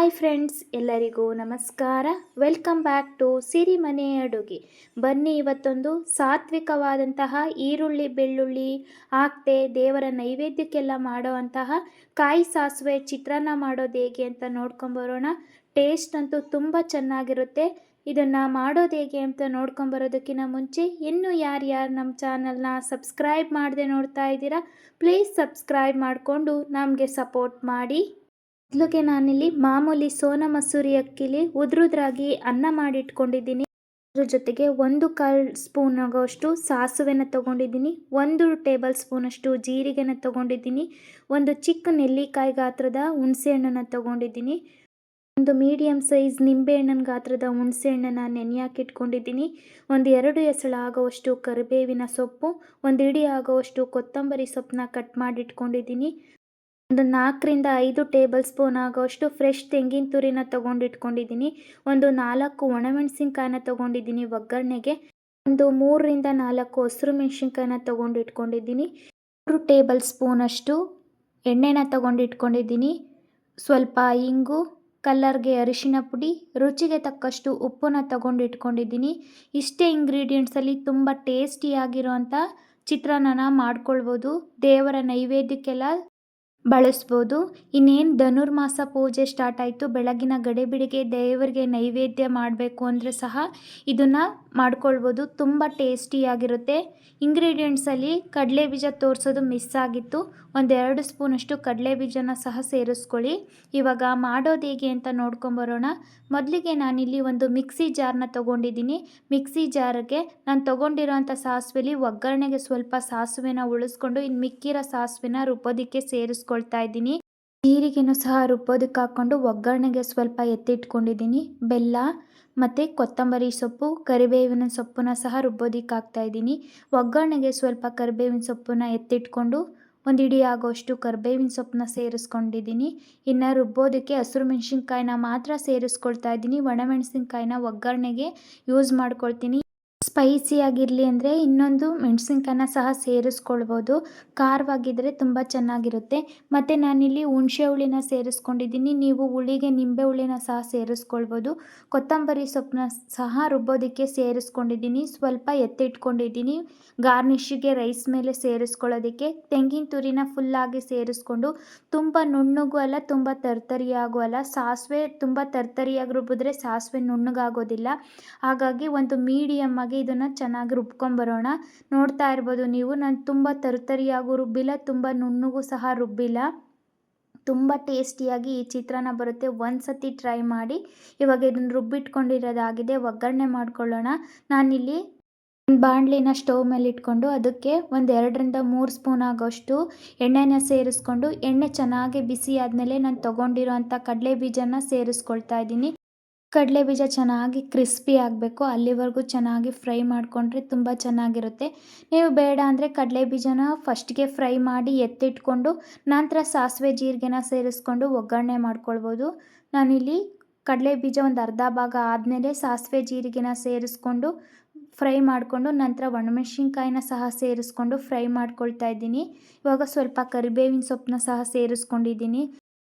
Hi friends, ಎಲ್ಲರಿಗೂ ನಮಸ್ಕಾರ. Welcome back to Sirimane ಅಡುಗೆ. ಬನ್ನಿ, ಇವತ್ತೊಂದು ಸಾತ್ವಿಕವಾದಂತಹ ಈರುಳ್ಳಿ ಬೆಳ್ಳುಳ್ಳಿ ಹಾಕ್ತೆ ದೇವರ ನೈವೇದ್ಯಕ್ಕೆಲ್ಲ ಮಾಡೋವಂತಹ ಕಾಯಿ ಸಾಸಿವೆ ಚಿತ್ರಾನ್ನ ಮಾಡೋದು ಹೇಗೆ ಅಂತ ನೋಡ್ಕೊಂಬರೋಣ. ಟೇಸ್ಟ್ ಅಂತೂ ತುಂಬ ಚೆನ್ನಾಗಿರುತ್ತೆ. ಇದನ್ನು ಮಾಡೋದು ಹೇಗೆ ಅಂತ ನೋಡ್ಕೊಂಬರೋದಕ್ಕಿಂತ ಮುಂಚೆ ಇನ್ನೂ ಯಾರ್ಯಾರು ನಮ್ಮ ಚಾನಲ್ನ ಸಬ್ಸ್ಕ್ರೈಬ್ ಮಾಡದೆ ನೋಡ್ತಾ ಇದ್ದೀರಾ, ಪ್ಲೀಸ್ ಸಬ್ಸ್ಕ್ರೈಬ್ ಮಾಡಿಕೊಂಡು ನಮಗೆ ಸಪೋರ್ಟ್ ಮಾಡಿ. ಮೊದಲಿಗೆ ನಾನಿಲ್ಲಿ ಮಾಮೂಲಿ ಸೋನಾ ಮಸೂರಿ ಅಕ್ಕಿಲಿ ಉದ್ರುದ್ರಾಗಿ ಅನ್ನ ಮಾಡಿಟ್ಕೊಂಡಿದ್ದೀನಿ. ಅದ್ರ ಜೊತೆಗೆ 1/4 ಸ್ಪೂನ್ ಆಗೋಷ್ಟು ಸಾಸಿವೆನ ತೊಗೊಂಡಿದ್ದೀನಿ, 1 ಟೇಬಲ್ ಸ್ಪೂನಷ್ಟು ಜೀರಿಗೆನ ತೊಗೊಂಡಿದ್ದೀನಿ, ಒಂದು ಚಿಕ್ಕ ನೆಲ್ಲಿಕಾಯಿ ಗಾತ್ರದ ಹುಣಸೆಹಣ್ಣನ್ನು ತೊಗೊಂಡಿದ್ದೀನಿ, ಒಂದು ಮೀಡಿಯಮ್ ಸೈಜ್ ನಿಂಬೆಹಣ್ಣಿನ ಗಾತ್ರದ ಹುಣಸೆಹಣ್ಣನ್ನು ನೆನೆ ಹಾಕಿಟ್ಕೊಂಡಿದ್ದೀನಿ, ಒಂದು 2 ಎಸಳು ಆಗೋವಷ್ಟು ಕರಿಬೇವಿನ ಸೊಪ್ಪು, ಒಂದು ಹಿಡಿ ಆಗೋವಷ್ಟು ಕೊತ್ತಂಬರಿ ಸೊಪ್ಪನ್ನ ಕಟ್ ಮಾಡಿಟ್ಕೊಂಡಿದ್ದೀನಿ, ಒಂದು 4-5 ಟೇಬಲ್ ಸ್ಪೂನ್ ಆಗೋಷ್ಟು ಫ್ರೆಶ್ ತೆಂಗಿನ ತುರಿನ ತೊಗೊಂಡಿಟ್ಕೊಂಡಿದ್ದೀನಿ, ಒಂದು 4 ಒಣಮೆಣಸಿನ್ಕಾಯಿನ ತೊಗೊಂಡಿದ್ದೀನಿ ಒಗ್ಗರಣೆಗೆ, ಒಂದು 3-4 ಹಸಿರು ಮೆಣಸಿನ್ಕಾಯಿನ ತೊಗೊಂಡಿಟ್ಕೊಂಡಿದ್ದೀನಿ, 3 ಟೇಬಲ್ ಸ್ಪೂನಷ್ಟು ಎಣ್ಣೆನ ತೊಗೊಂಡಿಟ್ಕೊಂಡಿದ್ದೀನಿ, ಸ್ವಲ್ಪ ಇಂಗು, ಕಲ್ಲರ್ಗೆ ಅರಿಶಿನ ಪುಡಿ, ರುಚಿಗೆ ತಕ್ಕಷ್ಟು ಉಪ್ಪನ್ನ ತೊಗೊಂಡಿಟ್ಕೊಂಡಿದ್ದೀನಿ. ಇಷ್ಟೇ ಇಂಗ್ರೀಡಿಯೆಂಟ್ಸಲ್ಲಿ ತುಂಬ ಟೇಸ್ಟಿಯಾಗಿರೋಂಥ ಚಿತ್ರಾನ್ನ ಮಾಡ್ಕೊಳ್ಬೋದು. ದೇವರ ನೈವೇದ್ಯಕ್ಕೆಲ್ಲ ಬಳಸ್ಬೋದು. ಇನ್ನೇನು ಧನುರ್ಮಾಸ ಪೂಜೆ ಸ್ಟಾರ್ಟ್ ಆಯಿತು. ಬೆಳಗಿನ ಗಡಿಬಿಡಿಗೆ ದೇವರಿಗೆ ನೈವೇದ್ಯ ಮಾಡಬೇಕು ಅಂದರೆ ಸಹ ಇದನ್ನು ಮಾಡ್ಕೊಳ್ಬೋದು. ತುಂಬ ಟೇಸ್ಟಿಯಾಗಿರುತ್ತೆ. ಇಂಗ್ರೀಡಿಯೆಂಟ್ಸಲ್ಲಿ ಕಡಲೆ ಬೀಜ ತೋರಿಸೋದು ಮಿಸ್ ಆಗಿತ್ತು. ಒಂದು 2 ಸ್ಪೂನಷ್ಟು ಕಡಲೆ ಬೀಜನ ಸಹ ಸೇರಿಸ್ಕೊಳ್ಳಿ. ಇವಾಗ ಮಾಡೋದು ಹೇಗೆ ಅಂತ ನೋಡ್ಕೊಂಬರೋಣ. ಮೊದಲಿಗೆ ನಾನಿಲ್ಲಿ ಒಂದು ಮಿಕ್ಸಿ ಜಾರ್ನ ತೊಗೊಂಡಿದ್ದೀನಿ. ಮಿಕ್ಸಿ ಜಾರ್ಗೆ ನಾನು ತೊಗೊಂಡಿರೋಂಥ ಸಾಸಿವೆಲಿ ಒಗ್ಗರಣೆಗೆ ಸ್ವಲ್ಪ ಸಾಸಿವೆನ ಉಳಿಸ್ಕೊಂಡು ಇನ್ನು ಮಿಕ್ಕಿರೋ ಸಾಸಿವೆನ ರುಬ್ಬೋದಕ್ಕೆ ಸೇರಿಸ್ಕೊಳ್ತಾ ಇದ್ದೀನಿ. ಜೀರಿಗೆನೂ ಸಹ ರುಬ್ಬೋದಕ್ಕೆ ಹಾಕ್ಕೊಂಡು ಒಗ್ಗರಣೆಗೆ ಸ್ವಲ್ಪ ಎತ್ತಿಟ್ಕೊಂಡಿದ್ದೀನಿ. ಬೆಲ್ಲ ಮತ್ತು ಕೊತ್ತಂಬರಿ ಸೊಪ್ಪು, ಕರಿಬೇವಿನ ಸೊಪ್ಪನ್ನ ಸಹ ರುಬ್ಬೋದಕ್ಕೆ ಹಾಕ್ತಾಯಿದ್ದೀನಿ. ಒಗ್ಗರಣೆಗೆ ಸ್ವಲ್ಪ ಕರಿಬೇವಿನ ಸೊಪ್ಪನ್ನ ಎತ್ತಿಟ್ಕೊಂಡು ಒಂದು ಹಿಡಿ ಆಗೋಷ್ಟು ಕರಿಬೇವಿನ ಸೊಪ್ಪನ್ನ ಸೇರಿಸ್ಕೊಂಡಿದ್ದೀನಿ. ಇನ್ನು ರುಬ್ಬೋದಕ್ಕೆ ಹಸಿರು ಮೆಣಸಿನ್ಕಾಯಿನ ಮಾತ್ರ ಸೇರಿಸ್ಕೊಳ್ತಾ ಇದ್ದೀನಿ. ಒಣಮೆಣಸಿನ್ಕಾಯಿನ ಒಗ್ಗರಣೆಗೆ ಯೂಸ್ ಮಾಡ್ಕೊಳ್ತೀನಿ. ಸ್ಪೈಸಿಯಾಗಿರಲಿ ಅಂದರೆ ಇನ್ನೊಂದು ಮೆಣಸಿನ್ಕಾಯಿನ ಸಹ ಸೇರಿಸ್ಕೊಳ್ಬೋದು. ಖಾರವಾಗಿದ್ದರೆ ತುಂಬ ಚೆನ್ನಾಗಿರುತ್ತೆ. ಮತ್ತು ನಾನಿಲ್ಲಿ ಹುಣಸೆ ಹುಳಿನ ಸೇರಿಸ್ಕೊಂಡಿದ್ದೀನಿ. ನೀವು ಹುಳಿಗೆ ನಿಂಬೆ ಹುಳಿನ ಸಹ ಸೇರಿಸ್ಕೊಳ್ಬೋದು. ಕೊತ್ತಂಬರಿ ಸೊಪ್ಪನ್ನ ಸಹ ರುಬ್ಬೋದಕ್ಕೆ ಸೇರಿಸ್ಕೊಂಡಿದ್ದೀನಿ. ಸ್ವಲ್ಪ ಎತ್ತಿಟ್ಕೊಂಡಿದ್ದೀನಿ ಗಾರ್ನಿಷಿಗೆ ರೈಸ್ ಮೇಲೆ ಸೇರಿಸ್ಕೊಳ್ಳೋದಕ್ಕೆ. ತೆಂಗಿನ ತುರಿನ ಫುಲ್ಲಾಗಿ ಸೇರಿಸ್ಕೊಂಡು ತುಂಬ ನುಣ್ಣಗೂ ಅಲ್ಲ, ತುಂಬ ತರ್ತರಿಯಾಗೂ ಅಲ್ಲ. ಸಾಸಿವೆ ತುಂಬ ತರ್ತರಿಯಾಗಿ ರುಬ್ಬಿದ್ರೆ ಸಾಸಿವೆ ನುಣ್ಣಗಾಗೋದಿಲ್ಲ. ಹಾಗಾಗಿ ಒಂದು ಮೀಡಿಯಮ್ ಆಗಿ ಇದನ್ನು ಚೆನ್ನಾಗಿ ರುಬ್ಕೊಂಬರೋಣ. ನೋಡ್ತಾ ಇರ್ಬೋದು ನೀವು, ನಾನು ತುಂಬ ತರ್ತರಿಯಾಗೂ ರುಬ್ಬಿಲ್ಲ, ತುಂಬ ನುಣ್ಣಗೂ ಸಹ ರುಬ್ಬಿಲ್ಲ. ತುಂಬ ಟೇಸ್ಟಿಯಾಗಿ ಈ ಚಿತ್ರಾನ್ನ ಬರುತ್ತೆ. ಒಂದು ಸತಿ ಟ್ರೈ ಮಾಡಿ. ಇವಾಗ ಇದನ್ನು ರುಬ್ಬಿಟ್ಕೊಂಡಿರೋದಾಗಿದೆ. ಒಗ್ಗರಣೆ ಮಾಡ್ಕೊಳ್ಳೋಣ. ನಾನಿಲ್ಲಿ ಒಂದು ಬಾಣಲಿನ ಸ್ಟವ್ ಮೇಲೆ ಇಟ್ಕೊಂಡು ಅದಕ್ಕೆ ಒಂದು 2-3 ಸ್ಪೂನ್ ಆಗೋಷ್ಟು ಎಣ್ಣೆನ ಸೇರಿಸ್ಕೊಂಡು, ಎಣ್ಣೆ ಚೆನ್ನಾಗಿ ಬಿಸಿ ಆದಮೇಲೆ ನಾನು ತೊಗೊಂಡಿರೋಂಥ ಕಡಲೆ ಬೀಜನ ಸೇರಿಸ್ಕೊಳ್ತಾ ಇದ್ದೀನಿ. ಕಡಲೆ ಬೀಜ ಚೆನ್ನಾಗಿ ಕ್ರಿಸ್ಪಿ ಆಗಬೇಕು, ಅಲ್ಲಿವರೆಗೂ ಚೆನ್ನಾಗಿ ಫ್ರೈ ಮಾಡಿಕೊಂಡ್ರೆ ತುಂಬ ಚೆನ್ನಾಗಿರುತ್ತೆ. ನೀವು ಬೇಡ ಅಂದರೆ ಕಡಲೆ ಬೀಜನ ಫಸ್ಟ್ಗೆ ಫ್ರೈ ಮಾಡಿ ಎತ್ತಿಟ್ಕೊಂಡು ನಂತರ ಸಾಸಿವೆ ಜೀರಿಗೆನ ಸೇರಿಸ್ಕೊಂಡು ಒಗ್ಗರಣೆ ಮಾಡ್ಕೊಳ್ಬೋದು. ನಾನಿಲ್ಲಿ ಕಡಲೆ ಬೀಜ ಒಂದು ಅರ್ಧ ಭಾಗ ಆದಮೇಲೆ ಸಾಸಿವೆ ಜೀರಿಗೆನ ಸೇರಿಸ್ಕೊಂಡು ಫ್ರೈ ಮಾಡಿಕೊಂಡು ನಂತರ ಒಣಮೆಣಸಿನ್ಕಾಯಿನ ಸಹ ಸೇರಿಸ್ಕೊಂಡು ಫ್ರೈ ಮಾಡ್ಕೊಳ್ತಾ ಇದ್ದೀನಿ. ಇವಾಗ ಸ್ವಲ್ಪ ಕರಿಬೇವಿನ ಸೊಪ್ಪನ್ನ ಸಹ ಸೇರಿಸ್ಕೊಂಡಿದ್ದೀನಿ.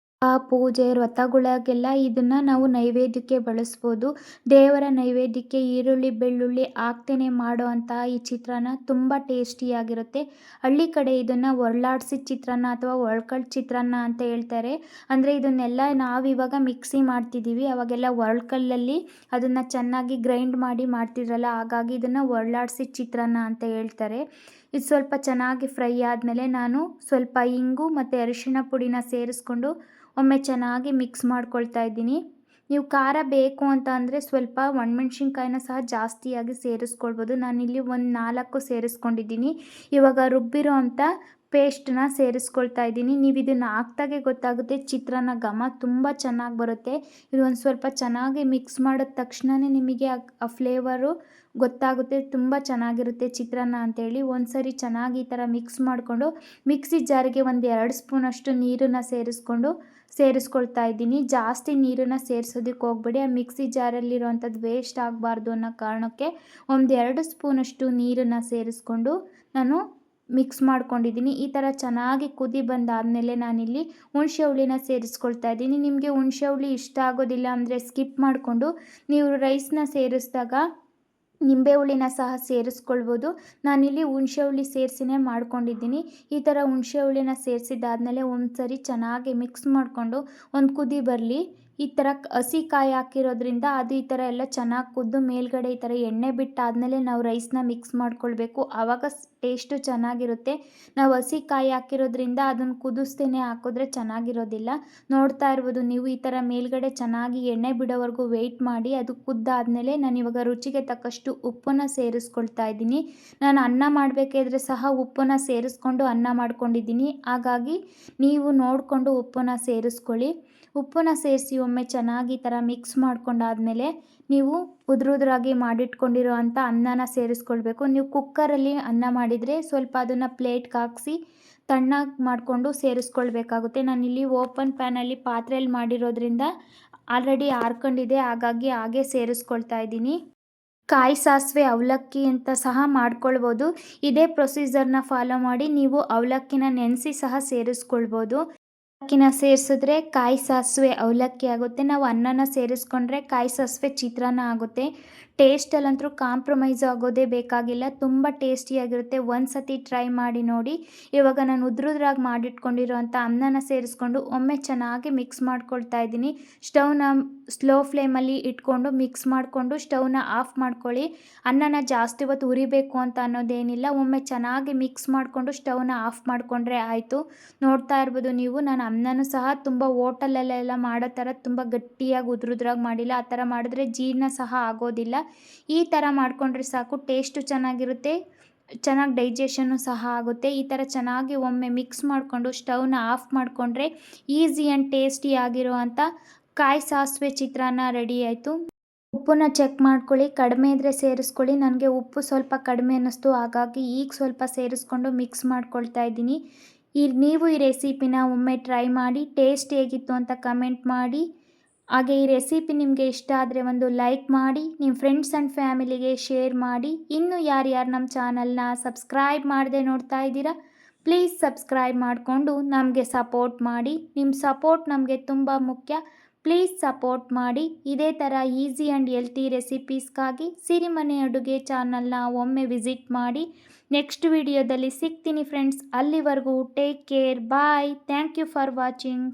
ಪೂಜೆ ವ್ರತಗಳಿಗೆಲ್ಲ ಇದನ್ನು ನಾವು ನೈವೇದ್ಯಕ್ಕೆ ಬಳಸ್ಬೋದು. ದೇವರ ನೈವೇದ್ಯಕ್ಕೆ ಈರುಳ್ಳಿ ಬೆಳ್ಳುಳ್ಳಿ ಹಾಕ್ತೇನೆ ಮಾಡೋ ಅಂಥ ಈ ಚಿತ್ರಾನ್ನ ತುಂಬ ಟೇಸ್ಟಿಯಾಗಿರುತ್ತೆ. ಹಳ್ಳಿ ಕಡೆ ಇದನ್ನು ಒರಳಾಡಿಸಿದ ಚಿತ್ರಾನ್ನ ಅಥವಾ ಒರಳ್ಕಲ್ಲು ಚಿತ್ರಾನ್ನ ಅಂತ ಹೇಳ್ತಾರೆ. ಅಂದರೆ ಇದನ್ನೆಲ್ಲ ನಾವಿವಾಗ ಮಿಕ್ಸಿ ಮಾಡ್ತಿದ್ದೀವಿ, ಅವಾಗೆಲ್ಲ ಒರಳ್ಕಲ್ಲಲ್ಲಿ ಅದನ್ನು ಚೆನ್ನಾಗಿ ಗ್ರೈಂಡ್ ಮಾಡಿ ಮಾಡ್ತಿದ್ರಲ್ಲ, ಹಾಗಾಗಿ ಇದನ್ನು ಒರಳಾಡಿಸಿದ ಚಿತ್ರಾನ್ನ ಅಂತ ಹೇಳ್ತಾರೆ. ಇದು ಸ್ವಲ್ಪ ಚೆನ್ನಾಗಿ ಫ್ರೈ ಆದಮೇಲೆ ನಾನು ಸ್ವಲ್ಪ ಇಂಗು ಮತ್ತು ಅರಿಶಿಣ ಪುಡಿನ ಸೇರಿಸ್ಕೊಂಡು ಒಮ್ಮೆ ಚೆನ್ನಾಗಿ ಮಿಕ್ಸ್ ಮಾಡ್ಕೊಳ್ತಾ ಇದ್ದೀನಿ. ನೀವು ಖಾರ ಬೇಕು ಅಂತ ಅಂದರೆ ಸ್ವಲ್ಪ ಒಣಮೆಣ್ಸಿನ್ಕಾಯಿನ ಸಹ ಜಾಸ್ತಿಯಾಗಿ ಸೇರಿಸ್ಕೊಳ್ಬೋದು. ನಾನಿಲ್ಲಿ ಒಂದು 4 ಸೇರಿಸ್ಕೊಂಡಿದ್ದೀನಿ. ಇವಾಗ ರುಬ್ಬಿರೋ ಅಂಥ ಪೇಸ್ಟನ್ನ ಸೇರಿಸ್ಕೊಳ್ತಾ ಇದ್ದೀನಿ. ನೀವು ಇದನ್ನು ಹಾಕ್ದಾಗೆ ಗೊತ್ತಾಗುತ್ತೆ, ಚಿತ್ರಾನ್ನ ಘಮ ತುಂಬ ಚೆನ್ನಾಗಿ ಬರುತ್ತೆ. ಇದು ಒಂದು ಸ್ವಲ್ಪ ಚೆನ್ನಾಗಿ ಮಿಕ್ಸ್ ಮಾಡಿದ ತಕ್ಷಣವೇ ನಿಮಗೆ ಆ ಫ್ಲೇವರು ಗೊತ್ತಾಗುತ್ತೆ, ತುಂಬ ಚೆನ್ನಾಗಿರುತ್ತೆ ಚಿತ್ರಾನ್ನ ಅಂತೇಳಿ. ಒಂದು ಸರಿ ಚೆನ್ನಾಗಿ ಈ ಥರ ಮಿಕ್ಸ್ ಮಾಡಿಕೊಂಡು ಮಿಕ್ಸಿ ಜಾರಿಗೆ ಒಂದು 2 ಸ್ಪೂನಷ್ಟು ನೀರನ್ನು ಸೇರಿಸ್ಕೊಳ್ತಾ ಇದ್ದೀನಿ. ಜಾಸ್ತಿ ನೀರನ್ನು ಸೇರಿಸೋದಕ್ಕೆ ಹೋಗಬೇಡಿ, ಆ ಮಿಕ್ಸಿ ಜಾರಲ್ಲಿರೋವಂಥದ್ದು ವೇಸ್ಟ್ ಆಗಬಾರ್ದು ಅನ್ನೋ ಕಾರಣಕ್ಕೆ ಒಂದು 2 ಸ್ಪೂನಷ್ಟು ನೀರನ್ನು ಸೇರಿಸ್ಕೊಂಡು ನಾನು ಮಿಕ್ಸ್ ಮಾಡ್ಕೊಂಡಿದ್ದೀನಿ. ಈ ಥರ ಚೆನ್ನಾಗಿ ಕುದಿ ಬಂದಾದಮೇಲೆ ನಾನಿಲ್ಲಿ ಹುಣಸೆ ಹುಳಿನ ಸೇರಿಸ್ಕೊಳ್ತಾ ಇದ್ದೀನಿ. ನಿಮಗೆ ಹುಣಸೆ ಹುಳಿ ಇಷ್ಟ ಆಗೋದಿಲ್ಲ ಅಂದರೆ ಸ್ಕಿಪ್ ಮಾಡಿಕೊಂಡು ನೀವು ರೈಸ್ನ ಸೇರಿಸಿದಾಗ ನಿಂಬೆ ಹುಳಿನ ಸಹ ಸೇರಿಸ್ಕೊಳ್ಬೋದು. ನಾನಿಲ್ಲಿ ಹುಣಸೆ ಹುಳಿ ಸೇರಿಸಿನೇ ಮಾಡ್ಕೊಂಡಿದ್ದೀನಿ. ಈ ಥರ ಹುಣಸೆ ಹುಳಿನ ಸೇರಿಸಿದ್ದಾದಮೇಲೆ ಒಂದು ಸರಿ ಚೆನ್ನಾಗಿ ಮಿಕ್ಸ್ ಮಾಡಿಕೊಂಡು ಒಂದು ಕುದಿ ಬರಲಿ. ಈ ಥರ ಹಸಿ ಕಾಯಿ ಹಾಕಿರೋದ್ರಿಂದ ಅದು ಈ ಥರ ಎಲ್ಲ ಚೆನ್ನಾಗಿ ಕುದ್ದು ಮೇಲ್ಗಡೆ ಈ ಥರ ಎಣ್ಣೆ ಬಿಟ್ಟಾದಮೇಲೆ ನಾವು ರೈಸ್ನ ಮಿಕ್ಸ್ ಮಾಡ್ಕೊಳ್ಬೇಕು. ಆವಾಗ ಟೇಸ್ಟು ಚೆನ್ನಾಗಿರುತ್ತೆ. ನಾವು ಹಸಿ ಕಾಯಿ ಹಾಕಿರೋದ್ರಿಂದ ಅದನ್ನು ಕುದಿಸ್ದೇನೆ ಹಾಕಿದ್ರೆ ಚೆನ್ನಾಗಿರೋದಿಲ್ಲ. ನೋಡ್ತಾ ಇರ್ಬೋದು ನೀವು, ಈ ಥರ ಮೇಲ್ಗಡೆ ಚೆನ್ನಾಗಿ ಎಣ್ಣೆ ಬಿಡೋವರೆಗೂ ವೆಯ್ಟ್ ಮಾಡಿ. ಅದು ಕುದ್ದಾದಮೇಲೆ ನಾನು ಇವಾಗ ರುಚಿಗೆ ತಕ್ಕಷ್ಟು ಉಪ್ಪನ್ನು ಸೇರಿಸ್ಕೊಳ್ತಾ ಇದ್ದೀನಿ. ನಾನು ಅನ್ನ ಮಾಡಬೇಕಾದ್ರೆ ಸಹ ಉಪ್ಪನ್ನು ಸೇರಿಸ್ಕೊಂಡು ಅನ್ನ ಮಾಡ್ಕೊಂಡಿದ್ದೀನಿ. ಹಾಗಾಗಿ ನೀವು ನೋಡಿಕೊಂಡು ಉಪ್ಪನ್ನು ಸೇರಿಸ್ಕೊಳ್ಳಿ. ಉಪ್ಪನ್ನು ಸೇರಿಸಿ ಒಮ್ಮೆ ಚೆನ್ನಾಗಿ ಈ ಥರ ಮಿಕ್ಸ್ ಮಾಡ್ಕೊಂಡಾದಮೇಲೆ ನೀವು ಉದುರುದ್ರಾಗಿ ಮಾಡಿಟ್ಕೊಂಡಿರೋ ಅಂಥ ಅನ್ನನ ಸೇರಿಸ್ಕೊಳ್ಬೇಕು. ನೀವು ಕುಕ್ಕರಲ್ಲಿ ಅನ್ನ ಮಾಡಿದರೆ ಸ್ವಲ್ಪ ಅದನ್ನು ಪ್ಲೇಟ್ಗೆ ಹಾಕಿಸಿ ತಣ್ಣಗೆ ಮಾಡಿಕೊಂಡು ಸೇರಿಸ್ಕೊಳ್ಬೇಕಾಗುತ್ತೆ. ನಾನಿಲ್ಲಿ ಓಪನ್ ಪ್ಯಾನಲ್ಲಿ ಪಾತ್ರೆಯಲ್ಲಿ ಮಾಡಿರೋದ್ರಿಂದ ಆಲ್ರೆಡಿ ಆರ್ಕೊಂಡಿದೆ, ಹಾಗಾಗಿ ಹಾಗೆ ಸೇರಿಸ್ಕೊಳ್ತಾ ಇದ್ದೀನಿ. ಕಾಯಿ ಸಾಸಿವೆ ಅವಲಕ್ಕಿ ಅಂತ ಸಹ ಮಾಡ್ಕೊಳ್ಬೋದು. ಇದೇ ಪ್ರೊಸೀಜರ್ನ ಫಾಲೋ ಮಾಡಿ ನೀವು ಅವಲಕ್ಕಿನ ನೆನೆಸಿ ಸಹ ಸೇರಿಸ್ಕೊಳ್ಬೋದು. ಅವಲಕ್ಕಿನ ಸೇರಿಸಿದ್ರೆ ಕಾಯಿ ಸಾಸಿವೆ ಅವಲಕ್ಕಿ ಆಗುತ್ತೆ. ನಾವು ಅನ್ನನ ಸೇರಿಸ್ಕೊಂಡ್ರೆ ಕಾಯಿ ಸಾಸಿವೆ ಚಿತ್ರಾನ್ನ ಆಗುತ್ತೆ. ಟೇಸ್ಟಲ್ಲಂತೂ ಕಾಂಪ್ರಮೈಸ್ ಆಗೋದೇ ಬೇಕಾಗಿಲ್ಲ. ತುಂಬ ಟೇಸ್ಟಿಯಾಗಿರುತ್ತೆ. ಒಂದು ಸತಿ ಟ್ರೈ ಮಾಡಿ ನೋಡಿ. ಇವಾಗ ನಾನು ಉದ್ರುದ್ರಾಗಿ ಮಾಡಿಟ್ಕೊಂಡಿರೋ ಅಂಥ ಅನ್ನನ ಸೇರಿಸ್ಕೊಂಡು ಒಮ್ಮೆ ಚೆನ್ನಾಗಿ ಮಿಕ್ಸ್ ಮಾಡ್ಕೊಳ್ತಾ ಇದ್ದೀನಿ. ಸ್ಟವ್ನ ಸ್ಲೋ ಫ್ಲೇಮಲ್ಲಿ ಇಟ್ಕೊಂಡು ಮಿಕ್ಸ್ ಮಾಡಿಕೊಂಡು ಸ್ಟವ್ನ ಆಫ್ ಮಾಡ್ಕೊಳ್ಳಿ. ಅನ್ನನ ಜಾಸ್ತಿ ಹೊತ್ತು ಉರಿಬೇಕು ಅಂತ ಅನ್ನೋದೇನಿಲ್ಲ. ಒಮ್ಮೆ ಚೆನ್ನಾಗಿ ಮಿಕ್ಸ್ ಮಾಡಿಕೊಂಡು ಸ್ಟವ್ನ ಆಫ್ ಮಾಡಿಕೊಂಡ್ರೆ ಆಯಿತು. ನೋಡ್ತಾ ಇರ್ಬೋದು ನೀವು, ನಾನು ಅನ್ನನೂ ಸಹ ತುಂಬ ಹೋಟೆಲಲ್ಲೆಲ್ಲ ಮಾಡೋ ಥರ ತುಂಬ ಗಟ್ಟಿಯಾಗಿ ಉದ್ರುದ್ರಾಗಿ ಮಾಡಿಲ್ಲ. ಆ ಥರ ಮಾಡಿದ್ರೆ ಜೀರ್ಣ ಸಹ ಆಗೋದಿಲ್ಲ. ಈ ಥರ ಮಾಡಿಕೊಂಡ್ರೆ ಸಾಕು, ಟೇಸ್ಟು ಚೆನ್ನಾಗಿರುತ್ತೆ, ಚೆನ್ನಾಗಿ ಡೈಜೆಷನ್ನು ಸಹ ಆಗುತ್ತೆ. ಈ ಥರ ಚೆನ್ನಾಗಿ ಒಮ್ಮೆ ಮಿಕ್ಸ್ ಮಾಡಿಕೊಂಡು ಸ್ಟವ್ನ ಆಫ್ ಮಾಡಿಕೊಂಡ್ರೆ ಈಸಿ ಆ್ಯಂಡ್ ಟೇಸ್ಟಿ ಆಗಿರೋ ಅಂಥ ಕಾಯಿ ಸಾಸಿವೆ ಚಿತ್ರಾನ್ನ ರೆಡಿ ಆಯಿತು. ಉಪ್ಪನ್ನ ಚೆಕ್ ಮಾಡ್ಕೊಳ್ಳಿ, ಕಡಿಮೆ ಇದ್ದರೆ ಸೇರಿಸ್ಕೊಳ್ಳಿ. ನನಗೆ ಉಪ್ಪು ಸ್ವಲ್ಪ ಕಡಿಮೆ ಅನ್ನಿಸ್ತು, ಹಾಗಾಗಿ ಈಗ ಸ್ವಲ್ಪ ಸೇರಿಸ್ಕೊಂಡು ಮಿಕ್ಸ್ ಮಾಡ್ಕೊಳ್ತಾ ಇದ್ದೀನಿ. ನೀವು ಈ ರೆಸಿಪಿನ ಒಮ್ಮೆ ಟ್ರೈ ಮಾಡಿ, ಟೇಸ್ಟ್ ಹೇಗಿತ್ತು ಅಂತ ಕಮೆಂಟ್ ಮಾಡಿ. ಹಾಗೆ ಈ ರೆಸಿಪಿ ನಿಮಗೆ ಇಷ್ಟ ಆದರೆ ಒಂದು ಲೈಕ್ ಮಾಡಿ, ನಿಮ್ಮ ಫ್ರೆಂಡ್ಸ್ ಆ್ಯಂಡ್ ಫ್ಯಾಮಿಲಿಗೆ ಶೇರ್ ಮಾಡಿ. ಇನ್ನೂ ಯಾರ್ಯಾರು ನಮ್ಮ ಚಾನಲ್ನ ಸಬ್ಸ್ಕ್ರೈಬ್ ಮಾಡದೆ ನೋಡ್ತಾ ಇದ್ದೀರಾ, ಪ್ಲೀಸ್ ಸಬ್ಸ್ಕ್ರೈಬ್ ಮಾಡಿಕೊಂಡು ನಮಗೆ ಸಪೋರ್ಟ್ ಮಾಡಿ. ನಿಮ್ಮ ಸಪೋರ್ಟ್ ನಮಗೆ ತುಂಬ ಮುಖ್ಯ. ಪ್ಲೀಸ್ ಸಪೋರ್ಟ್ ಮಾಡಿ. ಇದೇ ಥರ ಈಸಿ ಆ್ಯಂಡ್ ಹೆಲ್ತಿ ರೆಸಿಪೀಸ್ಗಾಗಿ ಸಿರಿಮನೆ ಅಡುಗೆ ಚಾನಲ್ನ ಒಮ್ಮೆ ವಿಸಿಟ್ ಮಾಡಿ. ನೆಕ್ಸ್ಟ್ ವಿಡಿಯೋದಲ್ಲಿ ಸಿಗ್ತೀನಿ ಫ್ರೆಂಡ್ಸ್. ಅಲ್ಲಿವರೆಗೂ take care, bye. Thank you for watching.